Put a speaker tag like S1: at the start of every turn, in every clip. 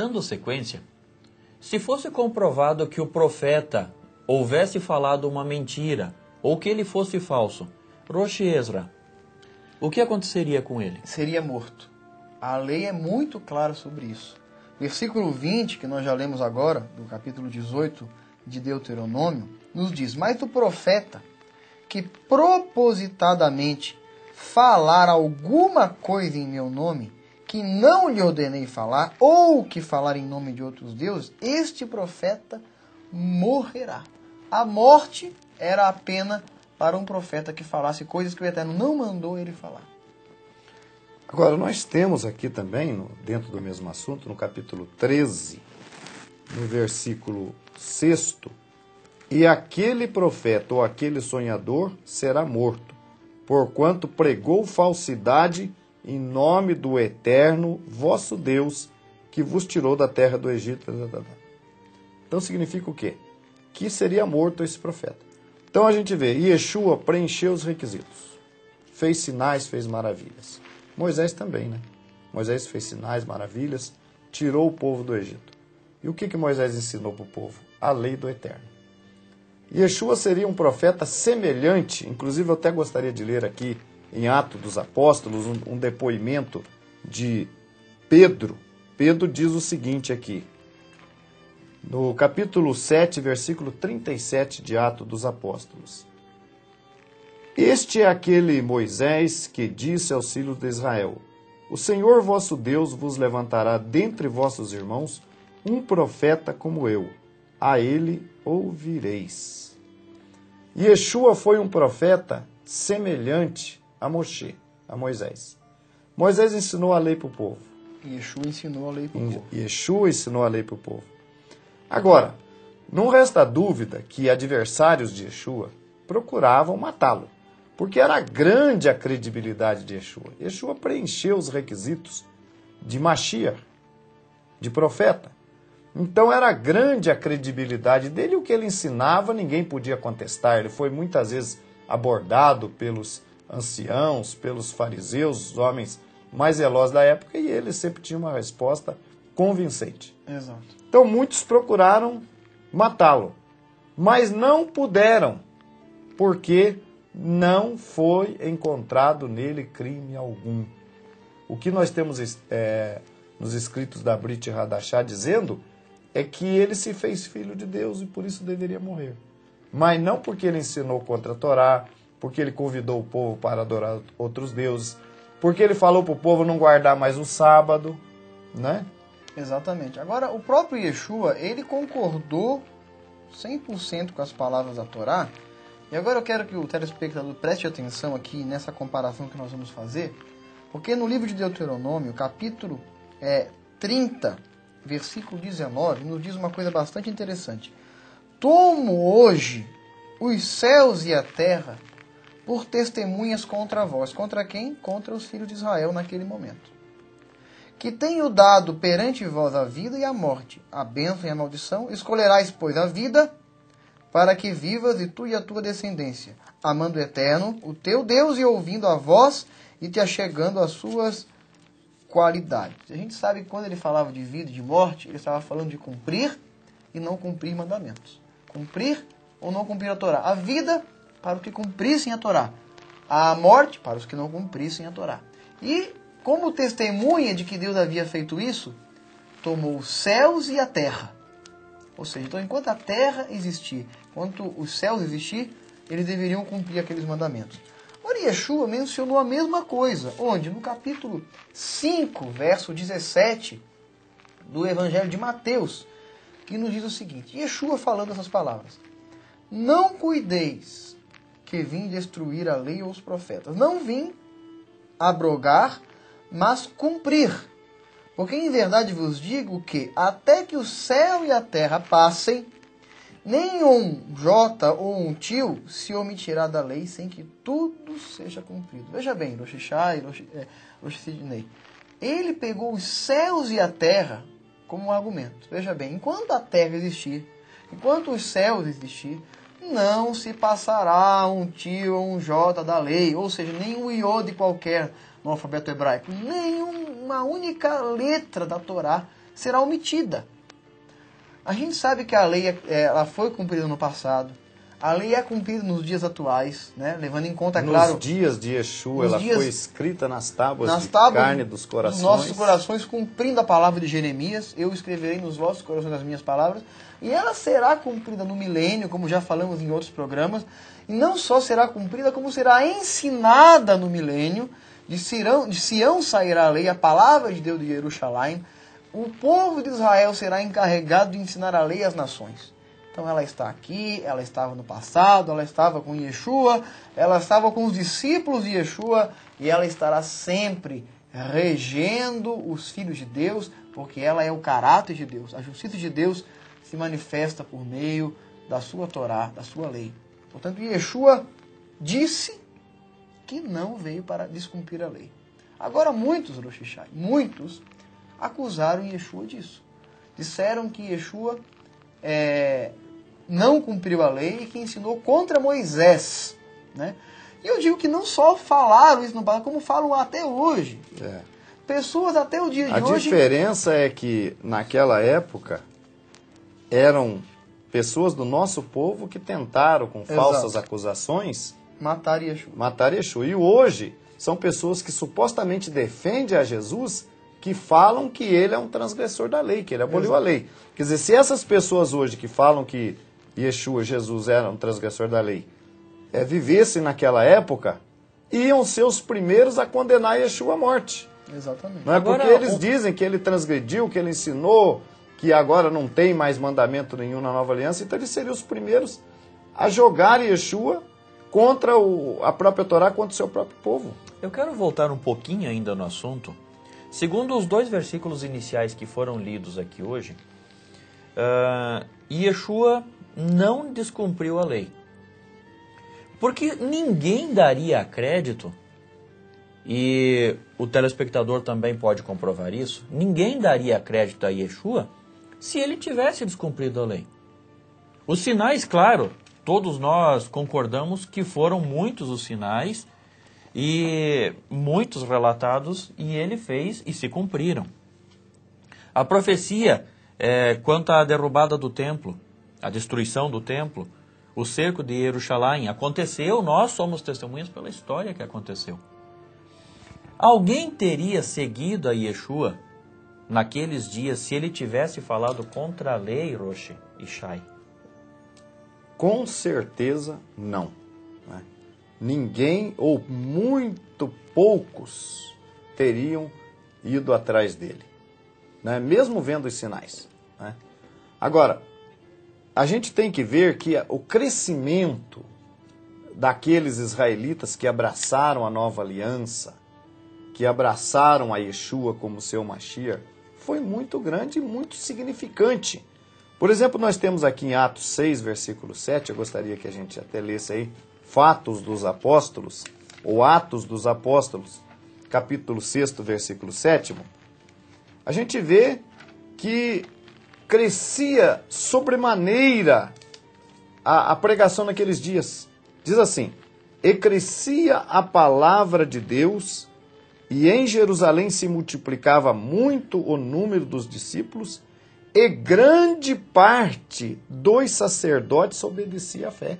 S1: Dando sequência, se fosse comprovado que o profeta houvesse falado uma mentira, ou que ele fosse falso, Rosh Ezra, o que aconteceria com ele?
S2: Seria morto. A lei é muito clara sobre isso. Versículo 20, que nós já lemos agora, do capítulo 18 de Deuteronômio, nos diz: mas o profeta que propositadamente falar alguma coisa em meu nome, que não lhe ordenei falar, ou que falar em nome de outros deuses, este profeta morrerá. A morte era a pena para um profeta que falasse coisas que o Eterno não mandou ele falar.
S3: Agora, nós temos aqui também, dentro do mesmo assunto, no capítulo 13, no versículo 6, e aquele profeta ou aquele sonhador será morto, porquanto pregou falsidade em nome do Eterno, vosso Deus, que vos tirou da terra do Egito. Então significa o quê? Que seria morto esse profeta. Então a gente vê, Yeshua preencheu os requisitos. Fez sinais, fez maravilhas. Moisés também, né? Moisés fez sinais, maravilhas, tirou o povo do Egito. E o que Moisés ensinou para o povo? A lei do Eterno. Yeshua seria um profeta semelhante, inclusive eu até gostaria de ler aqui em Atos dos Apóstolos um depoimento de Pedro. Pedro diz o seguinte aqui, no capítulo 7, versículo 37 de Atos dos Apóstolos. Este é aquele Moisés que disse aos filhos de Israel: o Senhor vosso Deus vos levantará dentre vossos irmãos um profeta como eu, a ele ouvireis. Yeshua foi um profeta semelhante a Moshe, a Moisés. Moisés ensinou a lei para o povo.
S2: Yeshua ensinou a lei para o povo.
S3: Yeshua ensinou a lei para o povo. Agora, não resta dúvida que adversários de Yeshua procuravam matá-lo, porque era grande a credibilidade de Yeshua. Yeshua preencheu os requisitos de Mashiach, de profeta. Então era grande a credibilidade dele, o que ele ensinava ninguém podia contestar. Ele foi muitas vezes abordado pelos anciãos, pelos fariseus, os homens mais zelosos da época, e ele sempre tinha uma resposta convincente.
S2: Exato.
S3: Então muitos procuraram matá-lo, mas não puderam, porque não foi encontrado nele crime algum. O que nós temos nos escritos da Brit Hadashah dizendo é que ele se fez filho de Deus e por isso deveria morrer. Mas não porque ele ensinou contra a Torá, porque ele convidou o povo para adorar outros deuses, porque ele falou para o povo não guardar mais o sábado, né?
S2: Exatamente. Agora, o próprio Yeshua, ele concordou 100% com as palavras da Torá. E agora eu quero que o telespectador preste atenção aqui nessa comparação que nós vamos fazer, porque no livro de Deuteronômio, capítulo 30, versículo 19, nos diz uma coisa bastante interessante. Tomo hoje os céus e a terra por testemunhas contra vós. Contra quem? Contra os filhos de Israel naquele momento. Que tenho dado perante vós a vida e a morte, a bênção e a maldição. Escolherás, pois, a vida, para que vivas, e tu e a tua descendência, amando o Eterno, o teu Deus, e ouvindo a voz, e te achegando às suas qualidades. A gente sabe que quando ele falava de vida e de morte, ele estava falando de cumprir e não cumprir mandamentos. Cumprir ou não cumprir a Torá. A vida, para os que cumprissem a Torá. A morte, para os que não cumprissem a Torá. E, como testemunha de que Deus havia feito isso, tomou os céus e a terra. Ou seja, então enquanto a terra existir, enquanto os céus existir, eles deveriam cumprir aqueles mandamentos. Ora, Yeshua mencionou a mesma coisa, onde? No capítulo 5, verso 17 do Evangelho de Mateus, que nos diz o seguinte, Yeshua falando essas palavras: não cuideis que vim destruir a lei ou os profetas. Não vim abrogar, mas cumprir. Porque em verdade vos digo que até que o céu e a terra passem, nenhum jota ou um tio se omitirá da lei sem que tudo seja cumprido. Veja bem, Rosh Hashanah e Rosh Sidnei. Ele pegou os céus e a terra como um argumento. Veja bem, enquanto a terra existir, enquanto os céus existir, não se passará um tio ou um jota da lei, ou seja, nenhum iode qualquer no alfabeto hebraico, nenhuma única letra da Torá será omitida. A gente sabe que a lei ela foi cumprida no passado. A lei é cumprida nos dias atuais, né? Levando em conta, claro...
S3: Nos dias de Yeshua, ela foi escrita nas tábuas de carne dos corações.
S2: Nos nossos corações, cumprindo a palavra de Jeremias. Eu escreverei nos vossos corações as minhas palavras. E ela será cumprida no milênio, como já falamos em outros programas. E não só será cumprida, como será ensinada no milênio. De Sião sairá a lei, a palavra de Deus de Jerusalém. O povo de Israel será encarregado de ensinar a lei às nações. Então ela está aqui, ela estava no passado, ela estava com Yeshua, ela estava com os discípulos de Yeshua e ela estará sempre regendo os filhos de Deus, porque ela é o caráter de Deus. A justiça de Deus se manifesta por meio da sua Torá, da sua lei. Portanto, Yeshua disse que não veio para descumprir a lei. Agora muitos, Rosh Hashai, muitos acusaram Yeshua disso. Disseram que Yeshua não cumpriu a lei e que ensinou contra Moisés, né? E eu digo que não só falaram isso no passado, como falam até hoje. Pessoas até o dia de hoje...
S3: A diferença é que naquela época eram pessoas do nosso povo que tentaram com falsas acusações
S2: matar Yeshua.
S3: E hoje são pessoas que supostamente defendem a Jesus, que falam que ele é um transgressor da lei, que ele aboliu a lei. Quer dizer, se essas pessoas hoje que falam que Yeshua, Jesus, era um transgressor da lei, vivessem naquela época, iam ser os primeiros a condenar Yeshua à morte.
S2: Exatamente.
S3: Não é porque eles dizem que ele transgrediu, que ele ensinou, que agora não tem mais mandamento nenhum na nova aliança, então eles seriam os primeiros a jogar Yeshua contra a própria Torá, contra o seu próprio povo.
S1: Eu quero voltar um pouquinho ainda no assunto. Segundo os 2 versículos iniciais que foram lidos aqui hoje, Yeshua não descumpriu a lei. Porque ninguém daria crédito, e o telespectador também pode comprovar isso, ninguém daria crédito a Yeshua se ele tivesse descumprido a lei. Os sinais, claro, todos nós concordamos que foram muitos os sinais e muitos relatados, e ele fez e se cumpriram. A profecia quanto à derrubada do templo, a destruição do templo, o cerco de Jerusalém aconteceu, nós somos testemunhas pela história que aconteceu. Alguém teria seguido a Yeshua naqueles dias se ele tivesse falado contra a lei, Rosh Hashai?
S3: Com certeza não. Ninguém ou muito poucos teriam ido atrás dele, mesmo vendo os sinais. Agora, a gente tem que ver que o crescimento daqueles israelitas que abraçaram a nova aliança, que abraçaram a Yeshua como seu Mashiach, foi muito grande e muito significante. Por exemplo, nós temos aqui em Atos 6, versículo 7, eu gostaria que a gente até lesse aí, Fatos dos Apóstolos, ou Atos dos Apóstolos, capítulo 6, versículo 7, a gente vê que crescia sobremaneira a pregação naqueles dias. Diz assim: e crescia a palavra de Deus, e em Jerusalém se multiplicava muito o número dos discípulos, e grande parte dos sacerdotes obedecia à fé.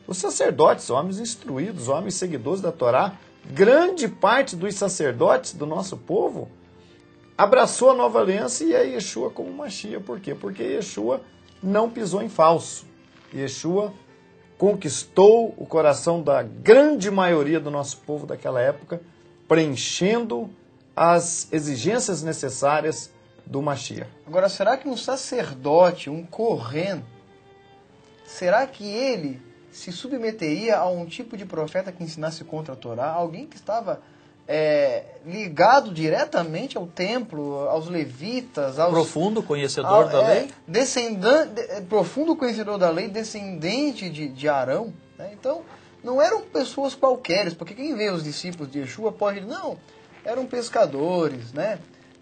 S3: Os sacerdotes, homens instruídos, homens seguidores da Torá, grande parte dos sacerdotes do nosso povo abraçou a nova aliança e a Yeshua como Mashiach. Por quê? Porque Yeshua não pisou em falso. Yeshua conquistou o coração da grande maioria do nosso povo daquela época, preenchendo as exigências necessárias do Mashiach.
S2: Agora, será que um sacerdote, um Kohen, será que ele se submeteria a um tipo de profeta que ensinasse contra a Torá? Alguém que estava ligado diretamente ao templo, aos levitas,
S1: profundo conhecedor da lei,
S2: profundo conhecedor da lei, descendente de Arão, Então, não eram pessoas qualquer, porque quem vê os discípulos de Yeshua pode dizer, não, eram pescadores,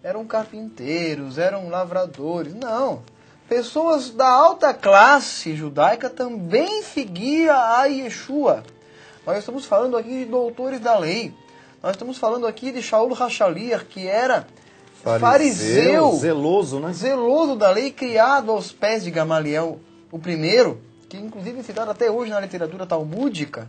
S2: eram carpinteiros, eram lavradores, não. Pessoas da alta classe judaica também seguiam a Yeshua. Nós estamos falando aqui de doutores da lei. Nós estamos falando aqui de Shaul HaShaliach, que era fariseu,
S3: zeloso, né?
S2: zeloso da lei, criado aos pés de Gamaliel, o primeiro, que inclusive é citado até hoje na literatura talmúdica.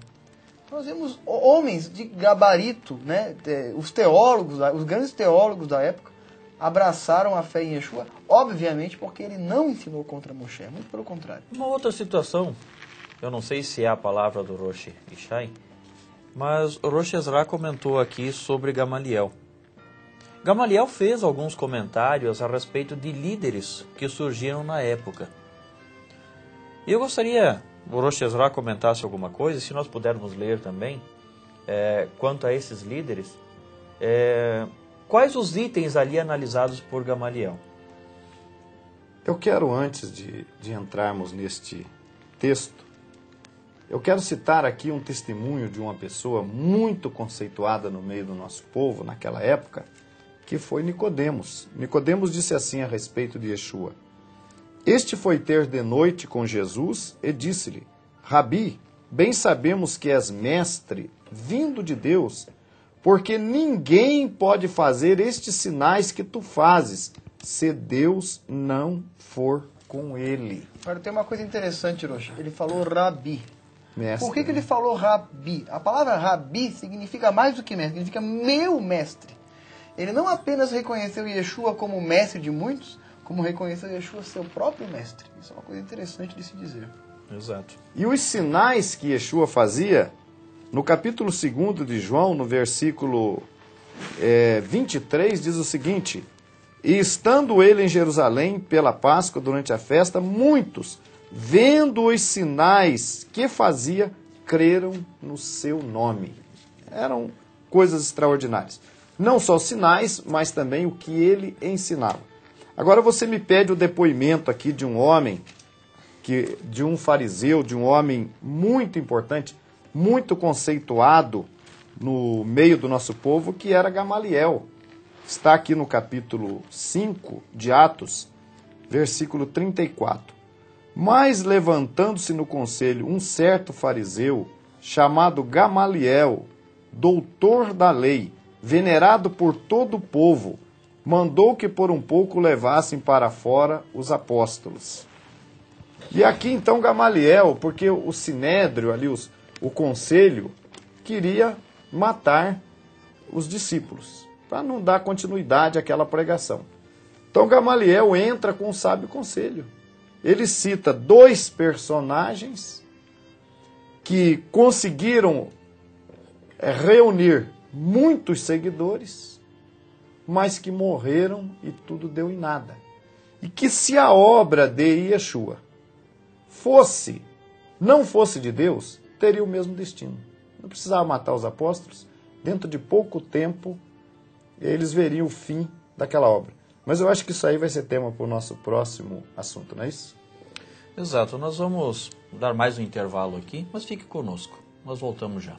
S2: Nós vemos homens de gabarito, né? Os teólogos, os grandes teólogos da época, abraçaram a fé em Yeshua, obviamente porque ele não ensinou contra Moshe, muito pelo contrário.
S1: Uma outra situação, eu não sei se é a palavra do Rosh Ishai, mas o Rosh Ezra comentou aqui sobre Gamaliel. Gamaliel fez alguns comentários a respeito de líderes que surgiram na época. E eu gostaria que o Rosh Ezra comentasse alguma coisa, se nós pudermos ler também, quanto a esses líderes, quais os itens ali analisados por Gamaliel?
S3: Eu quero, antes de entrarmos neste texto, eu quero citar aqui um testemunho de uma pessoa muito conceituada no meio do nosso povo, naquela época, que foi Nicodemos. Nicodemos disse assim a respeito de Yeshua: Este foi ter de noite com Jesus e disse-lhe: Rabi, bem sabemos que és mestre, vindo de Deus, porque ninguém pode fazer estes sinais que tu fazes, se Deus não for com ele.
S2: Agora tem uma coisa interessante, Rosh. Ele falou Rabi.
S3: Mestre.
S2: Por que ele falou Rabi? A palavra Rabi significa mais do que mestre, significa meu mestre. Ele não apenas reconheceu Yeshua como mestre de muitos, como reconheceu Yeshua seu próprio mestre. Isso é uma coisa interessante de se dizer.
S1: Exato.
S3: E os sinais que Yeshua fazia, no capítulo 2 de João, no versículo 23, diz o seguinte: E estando ele em Jerusalém pela Páscoa, durante a festa, muitos, vendo os sinais que fazia, creram no seu nome. Eram coisas extraordinárias. Não só os sinais, mas também o que ele ensinava. Agora você me pede o depoimento aqui de um homem, de um fariseu, de um homem muito importante, muito conceituado no meio do nosso povo, que era Gamaliel. Está aqui no capítulo 5 de Atos, versículo 34. Mas levantando-se no conselho um certo fariseu, chamado Gamaliel, doutor da lei, venerado por todo o povo, mandou que por um pouco levassem para fora os apóstolos. E aqui então Gamaliel, porque o sinédrio ali, o conselho, queria matar os discípulos, para não dar continuidade àquela pregação. Então Gamaliel entra com um sábio conselho. Ele cita 2 personagens que conseguiram reunir muitos seguidores, mas que morreram e tudo deu em nada. E que se a obra de Yeshua não fosse de Deus, teria o mesmo destino. Não precisava matar os apóstolos, dentro de pouco tempo eles veriam o fim daquela obra. Mas eu acho que isso aí vai ser tema para o nosso próximo assunto, não é isso?
S1: Exato, nós vamos dar mais um intervalo aqui, mas fique conosco. Nós voltamos já.